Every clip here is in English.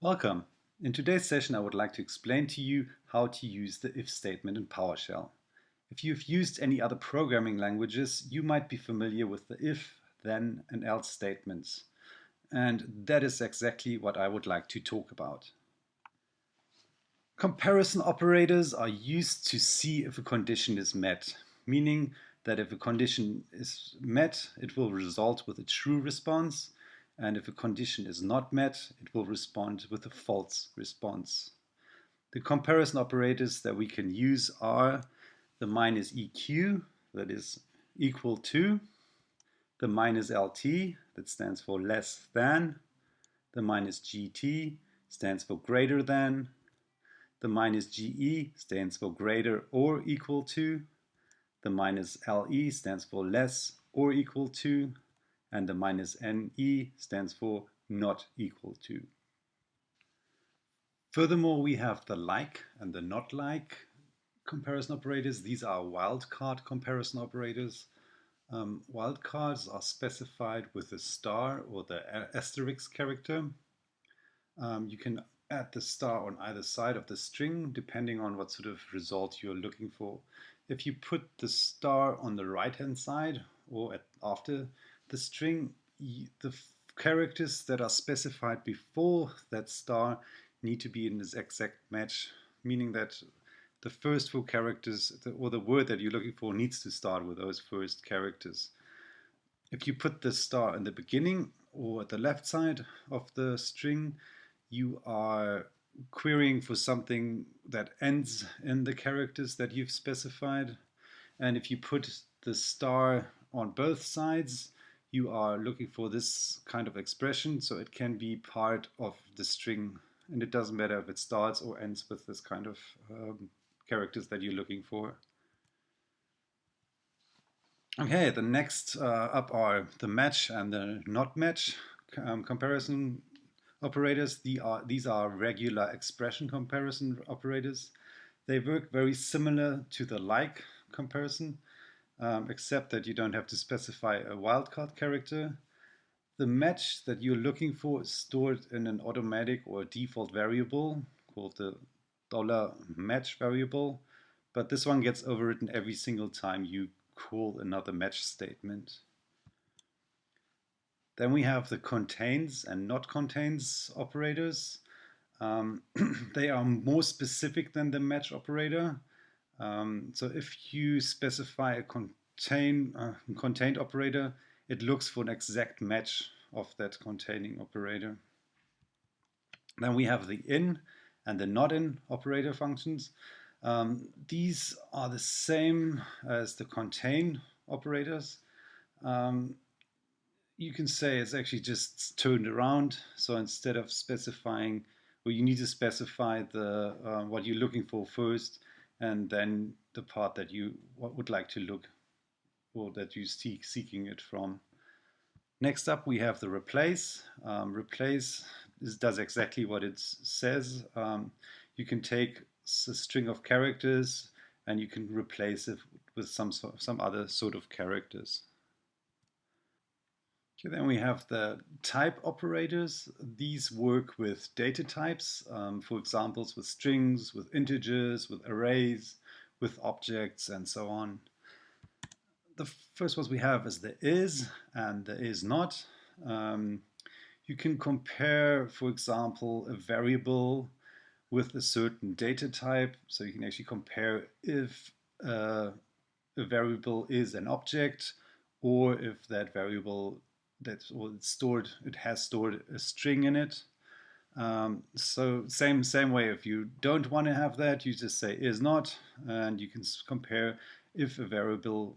Welcome. In today's session, I would like to explain to you how to use the if statement in PowerShell. If you've used any other programming languages, you might be familiar with the if, then, and else statements. And that is exactly what I would like to talk about. Comparison operators are used to see if a condition is met, meaning that if a condition is met, it will result with a true response, and if a condition is not met, it will respond with a false response. The comparison operators that we can use are the minus EQ, that is equal to, the minus LT, that stands for less than, the minus GT stands for greater than, the minus GE stands for greater or equal to, the minus LE stands for less or equal to, and the minus NE stands for not equal to. Furthermore, we have the like and the not like comparison operators. These are wildcard comparison operators. Wildcards are specified with the star or the asterisk character. You can add the star on either side of the string depending on what sort of result you're looking for. If you put the star on the right hand side or after the string, the characters that are specified before that star need to be in this exact match, meaning that the first four characters or the word that you're looking for needs to start with those first characters. If you put the star in the beginning or at the left side of the string, you are querying for something that ends in the characters that you've specified. And if you put the star on both sides, you are looking for this kind of expression, so it can be part of the string, and it doesn't matter if it starts or ends with this kind of characters that you're looking for. Okay, the next up are the match and the not match comparison operators. These are regular expression comparison operators. They work very similar to the like comparison, except that you don't have to specify a wildcard character. The match that you're looking for is stored in an automatic or default variable called the $match variable, but this one gets overwritten every single time you call another match statement. Then we have the contains and not contains operators. They are more specific than the match operator. So if you specify a contained operator, it looks for an exact match of that containing operator. Then we have the in and the not in operator functions. These are the same as the contain operators. You can say it's actually just turned around. So instead of specifying, well, you need to specify the what you're looking for first, and then the part that you would like to look, or that you seeking it from. Next up, we have the replace. Replace does exactly what it says. You can take a string of characters and you can replace it with some other sort of characters. Okay, then we have the type operators. These work with data types, for examples with strings, with integers, with arrays, with objects, and so on. The first ones we have is the is and the is not. You can compare, for example, a variable with a certain data type. So you can actually compare if a variable is an object, or if that variable it has stored a string in it. So same way, if you don't want to have that, you just say is not, and you can compare if a variable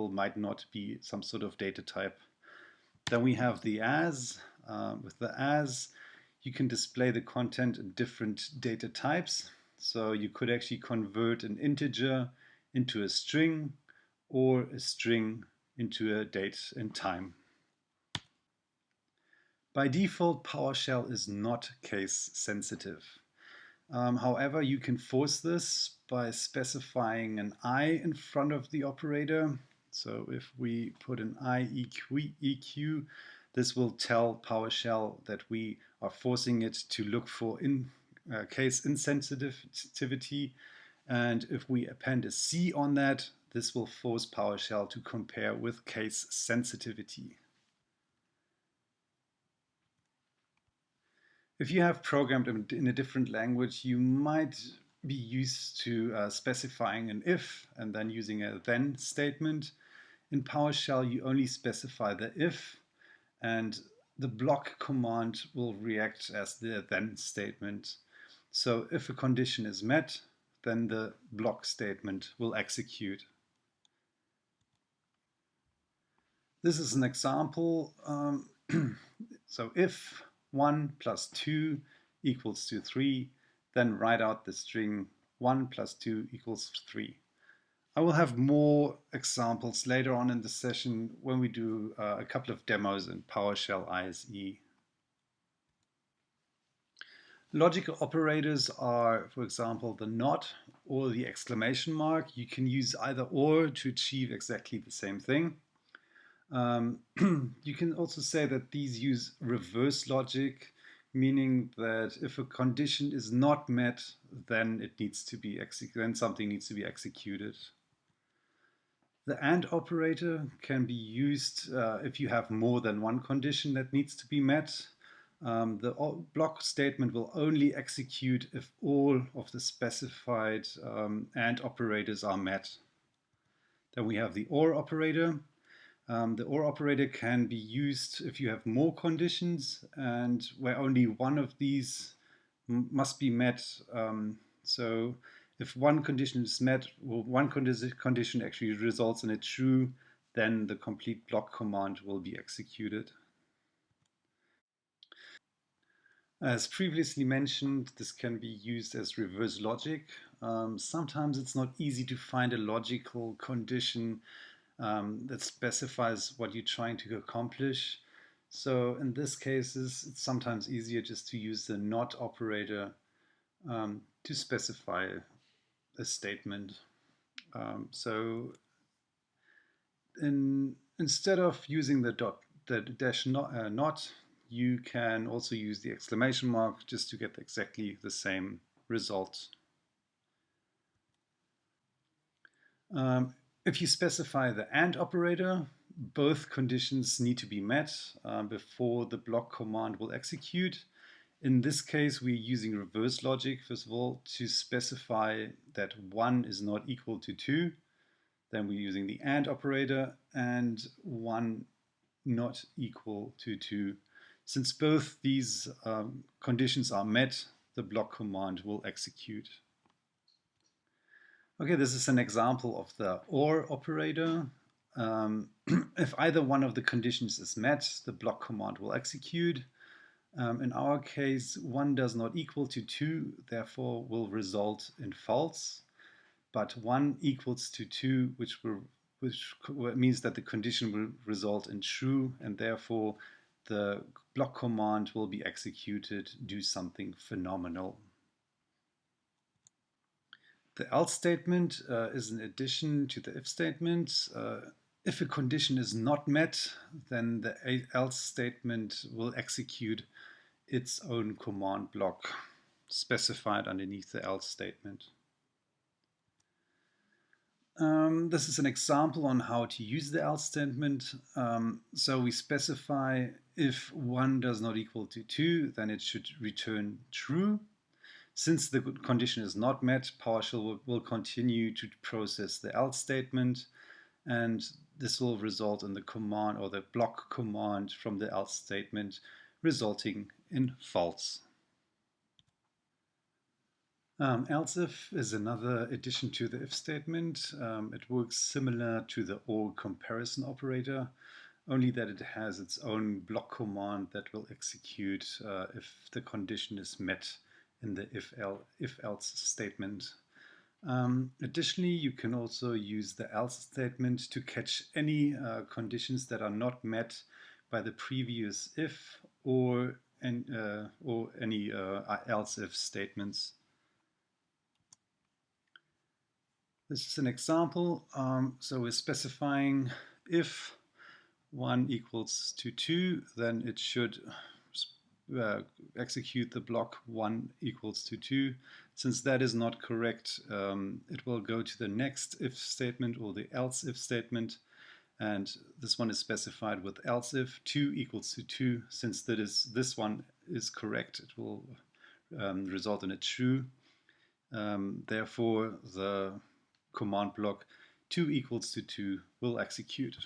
might not be some sort of data type. Then we have the as. With the as, you can display the content in different data types. So you could actually convert an integer into a string, or a string into a date and time. By default, PowerShell is not case sensitive. However, you can force this by specifying an I in front of the operator. So if we put an I EQ, this will tell PowerShell that we are forcing it to look for case insensitivity. And if we append a C on that, this will force PowerShell to compare with case sensitivity. If you have programmed in a different language, you might be used to specifying an if and then using a then statement. In PowerShell, you only specify the if, and the block command will react as the then statement. So if a condition is met, then the block statement will execute. This is an example. So if 1 plus 2 equals to 3, then write out the string 1 plus 2 equals 3. I will have more examples later on in the session when we do a couple of demos in PowerShell ISE. Logical operators are, for example, the not or the exclamation mark. You can use either or to achieve exactly the same thing. You can also say that these use reverse logic, meaning that if a condition is not met, then it needs to be then something needs to be executed. The AND operator can be used if you have more than one condition that needs to be met. The block statement will only execute if all of the specified AND operators are met. Then we have the OR operator. The OR operator can be used if you have more conditions and where only one of these must be met. So if one condition is met, or one condition actually results in a true, then the complete block command will be executed. As previously mentioned, this can be used as reverse logic. Sometimes it's not easy to find a logical condition that specifies what you're trying to accomplish. So in this cases, it's sometimes easier just to use the not operator to specify a statement. So instead of using the dash not, you can also use the exclamation mark just to get exactly the same result. If you specify the AND operator, both conditions need to be met before the block command will execute. In this case, we're using reverse logic, first of all, to specify that 1 is not equal to 2. Then we're using the AND operator and 1 not equal to 2. Since both these conditions are met, the block command will execute. Okay, this is an example of the OR operator. If either one of the conditions is met, the block command will execute. In our case, 1 does not equal to 2, therefore will result in false. But 1 equals to 2, which means that the condition will result in true, and therefore the block command will be executed, do something phenomenal. The else statement is an addition to the if statement. If a condition is not met, then the else statement will execute its own command block specified underneath the else statement. This is an example on how to use the else statement. So we specify if 1 does not equal to 2, then it should return true. Since the condition is not met, PowerShell will continue to process the else statement, and this will result in the command or the block command from the else statement resulting in false. ElseIf is another addition to the if statement. It works similar to the OR comparison operator, only that it has its own block command that will execute if the condition is met in the if-else statement. Additionally, you can also use the else statement to catch any conditions that are not met by the previous if or any else if statements. This is an example. So we're specifying if 1 equals to 2, then it should execute the block 1 equals to 2. Since that is not correct, it will go to the next if statement or the else if statement, and this one is specified with else if 2 equals to 2. Since this one is correct, it will result in a true. Therefore, the command block 2 equals to 2 will execute.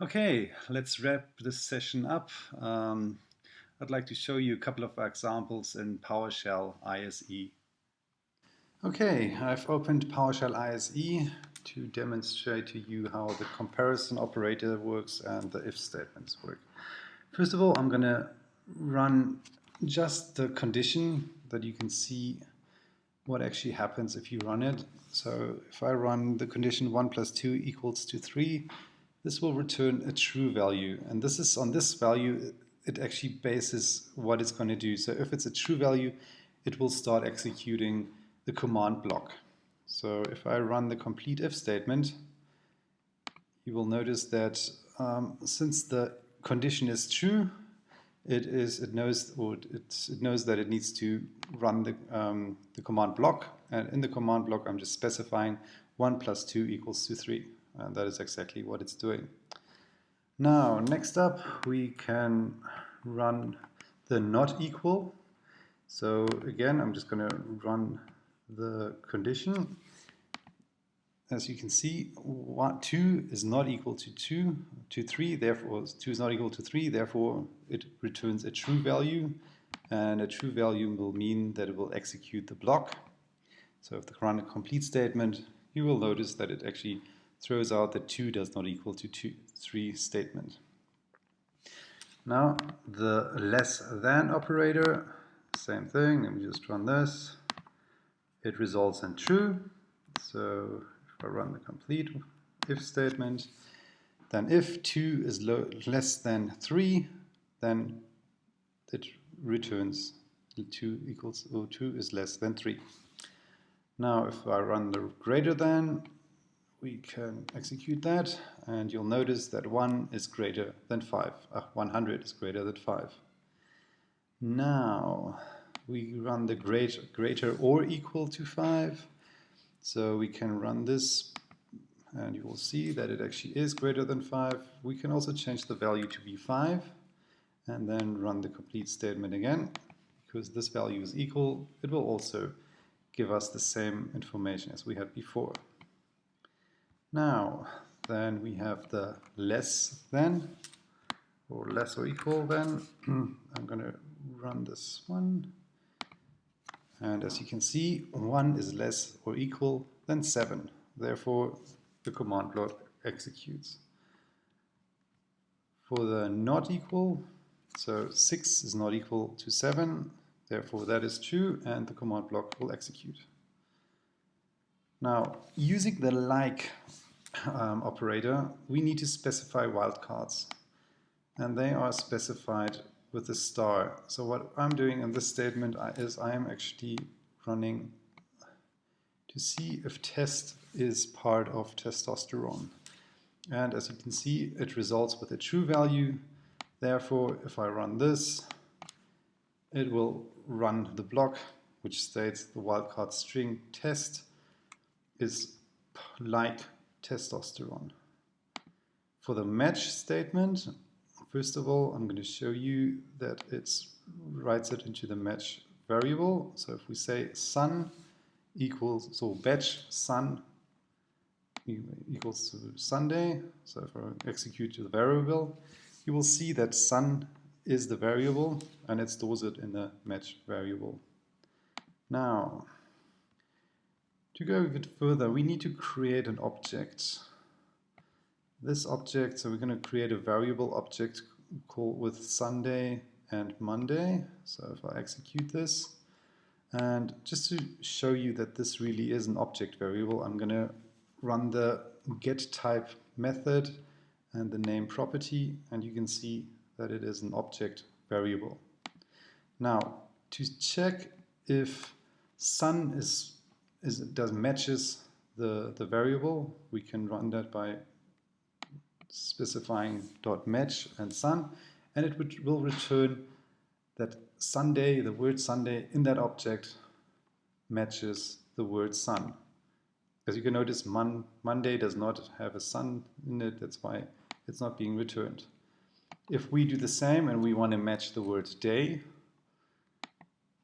Okay, let's wrap this session up. I'd like to show you a couple of examples in PowerShell ISE. Okay, I've opened PowerShell ISE to demonstrate to you how the comparison operator works and the if statements work. First of all, I'm going to run just the condition that you can see what actually happens if you run it. So if I run the condition 1 plus 2 equals to 3, this will return a true value, and this is on this value it actually bases what it's going to do. So if it's a true value, it will start executing the command block. So if I run the complete if statement, you will notice that since the condition is true, it knows that it needs to run the command block, and in the command block I'm just specifying 1 plus 2 equals to 3. And that is exactly what it's doing. Now, next up, we can run the not equal. So again, I'm just going to run the condition. As you can see, 2 is not equal to 3, therefore 2 is not equal to 3, therefore it returns a true value, and a true value will mean that it will execute the block. So if I run a complete statement, you will notice that it actually throws out that 2 does not equal to 3 statement. Now the less than operator, same thing, let me just run this. It results in true. So if I run the complete if statement, then if 2 is less than 3, then it returns 2 equals, or 2 is less than 3. Now if I run the greater than, we can execute that, and you'll notice that 1 is greater than 5. 100 is greater than 5. Now we run the greater or equal to 5. So we can run this, and you will see that it actually is greater than 5. We can also change the value to be 5, and then run the complete statement again. Because this value is equal, it will also give us the same information as we had before. Now, then we have the less than, or less or equal than. I'm going to run this one. And as you can see, 1 is less or equal than 7. Therefore, the command block executes. For the not equal, so 6 is not equal to 7. Therefore, that is true, and the command block will execute. Now, using the like operator, we need to specify wildcards, and they are specified with a star. So what I'm doing in this statement is I am actually running to see if test is part of testosterone, and as you can see, it results with a true value. Therefore, if I run this, it will run the block which states the wildcard string test is like testosterone. For the match statement, first of all, I'm going to show you that it writes it into the match variable. So if we say sun equals, so batch sun equals to Sunday, so if I execute the variable, you will see that sun is the variable, and it stores it in the match variable. Now, to go a bit further, we need to create an object. This object, so we're going to create a variable object called with Sunday and Monday. So if I execute this, and just to show you that this really is an object variable, I'm going to run the getType method and the name property, and you can see that it is an object variable. Now, to check if sun matches the variable, we can run that by specifying .match and sun, and it will return that Sunday, the word Sunday in that object matches the word sun. As you can notice, Monday does not have a sun in it, that's why it's not being returned. If we do the same and we want to match the word day,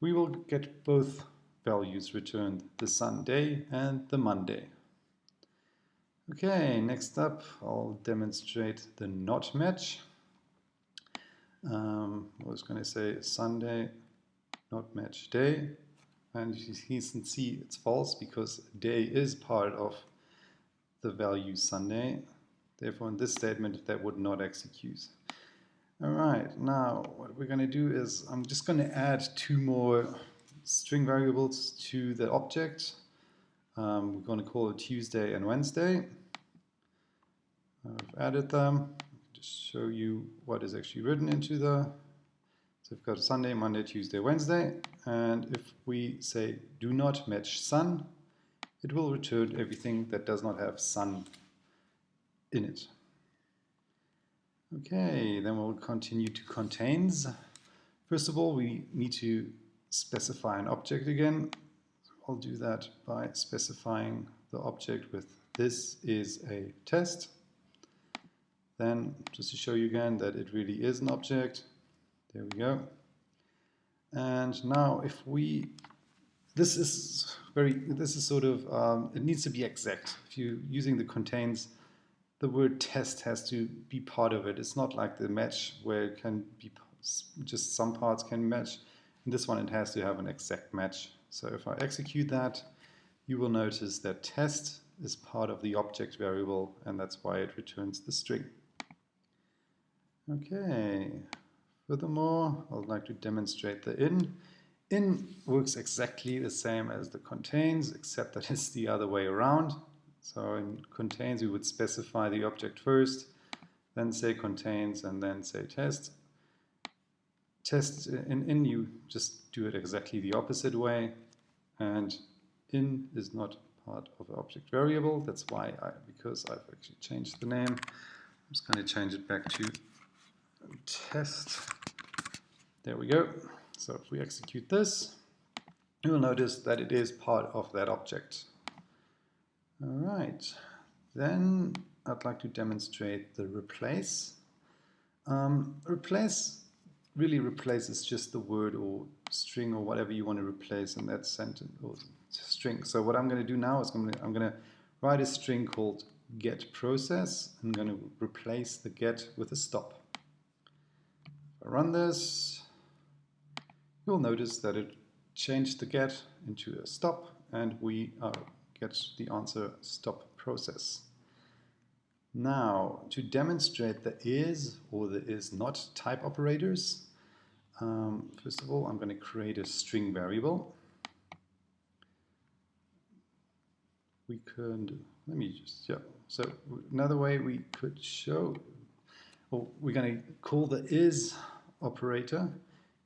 we will get both values returned, the Sunday and the Monday. Okay, next up I'll demonstrate the NotMatch. I was going to say Sunday, NotMatch day, and you can see it's false because day is part of the value Sunday. Therefore, in this statement, that would not execute. All right, now what we're going to do is I'm just going to add two more string variables to the object. We're going to call it Tuesday and Wednesday. I've added them. Just show you what is actually written into the. So we've got Sunday, Monday, Tuesday, Wednesday, and if we say do not match sun, it will return everything that does not have sun in it. Okay, then we'll continue to contains. First of all, we need to specify an object again. I'll do that by specifying the object with this is a test. Then, just to show you again that it really is an object, there we go. And now if we, this is sort of, it needs to be exact. If you're using the contains, the word test has to be part of it. It's not like the match where it can be just some parts can match. In this one it has to have an exact match. So if I execute that, you will notice that test is part of the object variable, and that's why it returns the string. Okay, furthermore, I would like to demonstrate the in. In works exactly the same as the contains, except that it's the other way around. So in contains, we would specify the object first, then say contains, and then say test. Test in you just do it exactly the opposite way, and in is not part of the object variable. That's why because I've actually changed the name. I'm just going to change it back to test. There we go. So if we execute this, you will notice that it is part of that object. All right, then I'd like to demonstrate the replace. Replace really replaces just the word or string or whatever you want to replace in that sentence or string. So what I'm going to do now is I'm going to write a string called get process. I'm going to replace the get with a stop. If I run this, you'll notice that it changed the get into a stop, and we get the answer stop process. Now, to demonstrate the is or the is not type operators, first of all, I'm going to create a string variable. We could, let me just, yeah. So another way we could show, well, we're going to call the is operator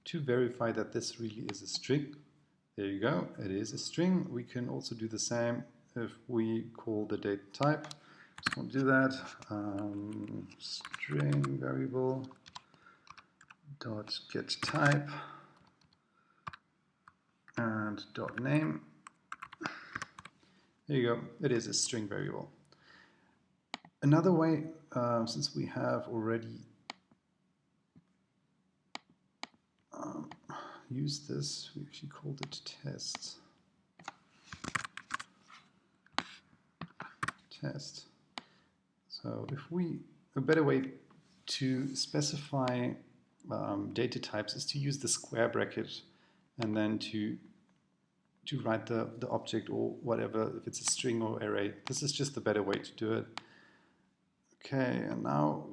to verify that this really is a string. There you go, it is a string. We can also do the same if we call the data type. Just want to do that. String variable dot get type and dot name. There you go, it is a string variable. Another way, since we have already used this, we actually called it test. Test. So if we, a better way to specify data types is to use the square bracket and then to write the object or whatever, if it's a string or array. This is just a better way to do it. Okay, and now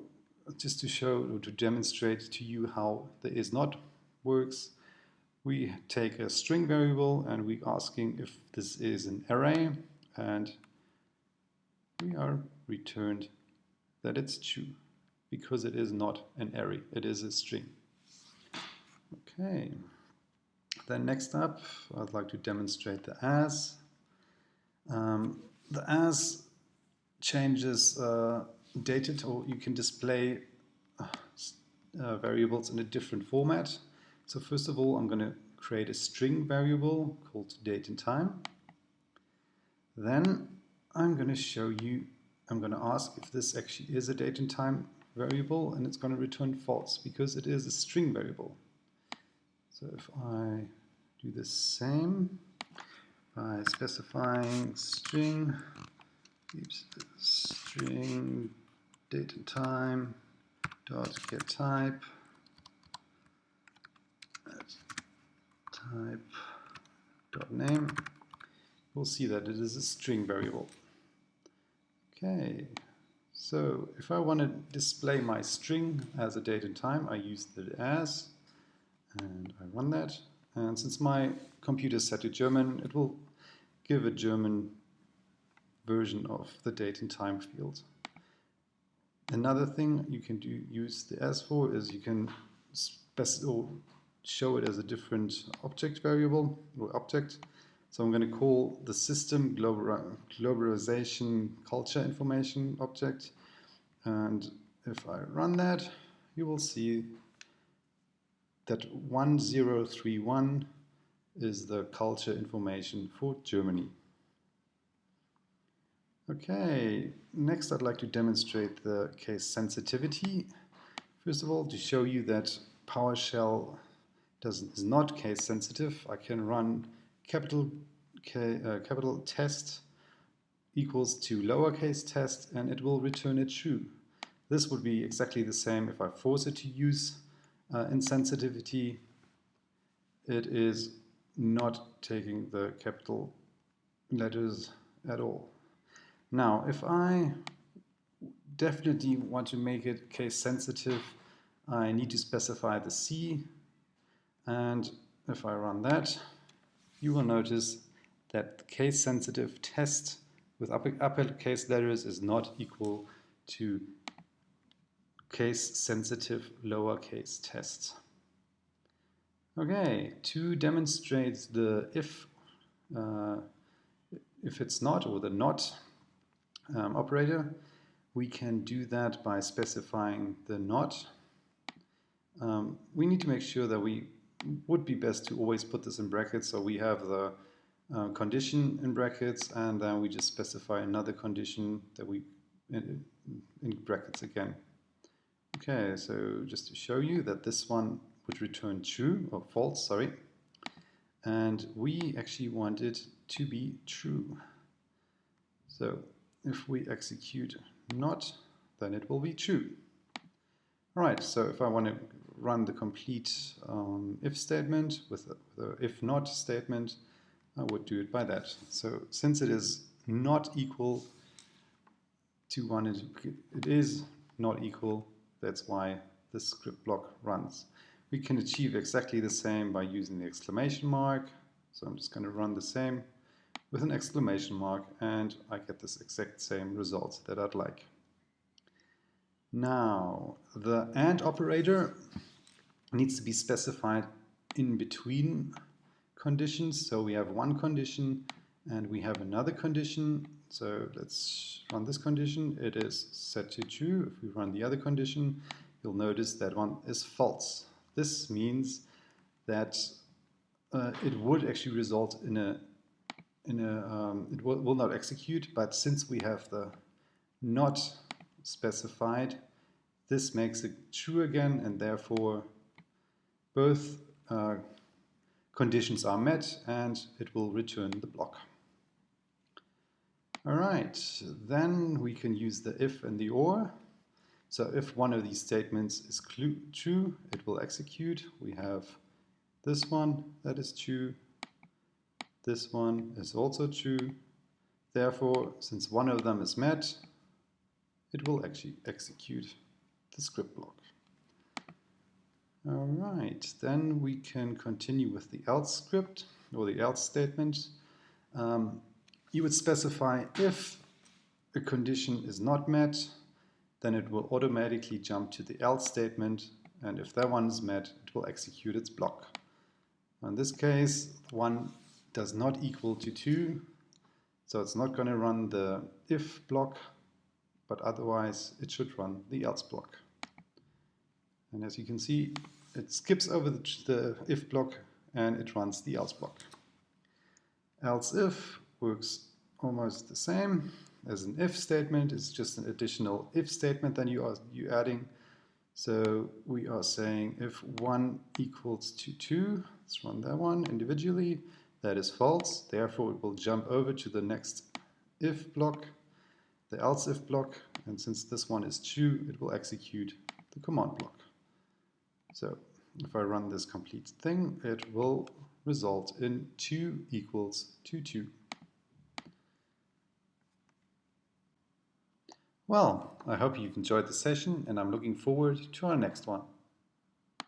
just to show or to demonstrate to you how the is not works, we take a string variable and we're asking if this is an array, and we are returned that it's true because it is not an array, it is a string. Okay, then next up I'd like to demonstrate the as. The as changes data, or you can display variables in a different format. So first of all, I'm going to create a string variable called date and time. Then I'm going to ask if this actually is a date and time variable, and it's going to return false because it is a string variable. So if I do the same by specifying string date and time dot get type type dot name, we'll see that it is a string variable. Okay, so if I want to display my string as a date and time, I use the as, and I run that. And since my computer is set to German, it will give a German version of the date and time field. Another thing you can use the as for is you can show it as a different object variable or object. So I'm going to call the system globalization culture information object, and if I run that, you will see that 1031 is the culture information for Germany. Okay, next I'd like to demonstrate the case sensitivity. First of all, to show you that PowerShell is not case sensitive, I can run capital test equals to lowercase test, and it will return it true. This would be exactly the same if I force it to use insensitivity. It is not taking the capital letters at all. Now, if I definitely want to make it case sensitive, I need to specify the C, and if I run that, you will notice that case sensitive test with uppercase letters is not equal to case sensitive lowercase test. Okay, to demonstrate the if it's not, or the not operator, we can do that by specifying the not. We need to make sure that would be best to always put this in brackets, so we have the condition in brackets, and then we just specify another condition that we in brackets again. Okay, so just to show you that this one would return true, or false, sorry, and we actually want it to be true. So if we execute not, then it will be true. All right, so if I want to run the complete if statement with the if not statement, I would do it by that. So since it is not equal to 1, it is not equal, that's why this script block runs. We can achieve exactly the same by using the exclamation mark. So I'm just going to run the same with an exclamation mark, and I get this exact same result that I'd like. Now, the AND operator needs to be specified in between conditions. So we have one condition and we have another condition. So let's run this condition. It is set to true. If we run the other condition, you'll notice that one is false. This means that it would actually result in it will not execute, but since we have the not specified, this makes it true again, and therefore both conditions are met, and it will return the block. All right, then we can use the if and the or. So if one of these statements is true, it will execute. We have this one that is true. This one is also true. Therefore, since one of them is met, it will actually execute the script block. All right, then we can continue with the else script, or the else statement. You would specify if a condition is not met, then it will automatically jump to the else statement, and if that one is met, it will execute its block. In this case, 1 does not equal to 2, so it's not going to run the if block, but otherwise it should run the else block. And as you can see, it skips over the if block and it runs the else block. ElseIf works almost the same as an if statement. It's just an additional if statement that you're adding. So we are saying if 1 equals to 2, let's run that one individually, that is false. Therefore, it will jump over to the next if block, the else if block, and since this one is true, it will execute the command block. So if I run this complete thing, it will result in 2 equals to 2. Well, I hope you've enjoyed the session, and I'm looking forward to our next one.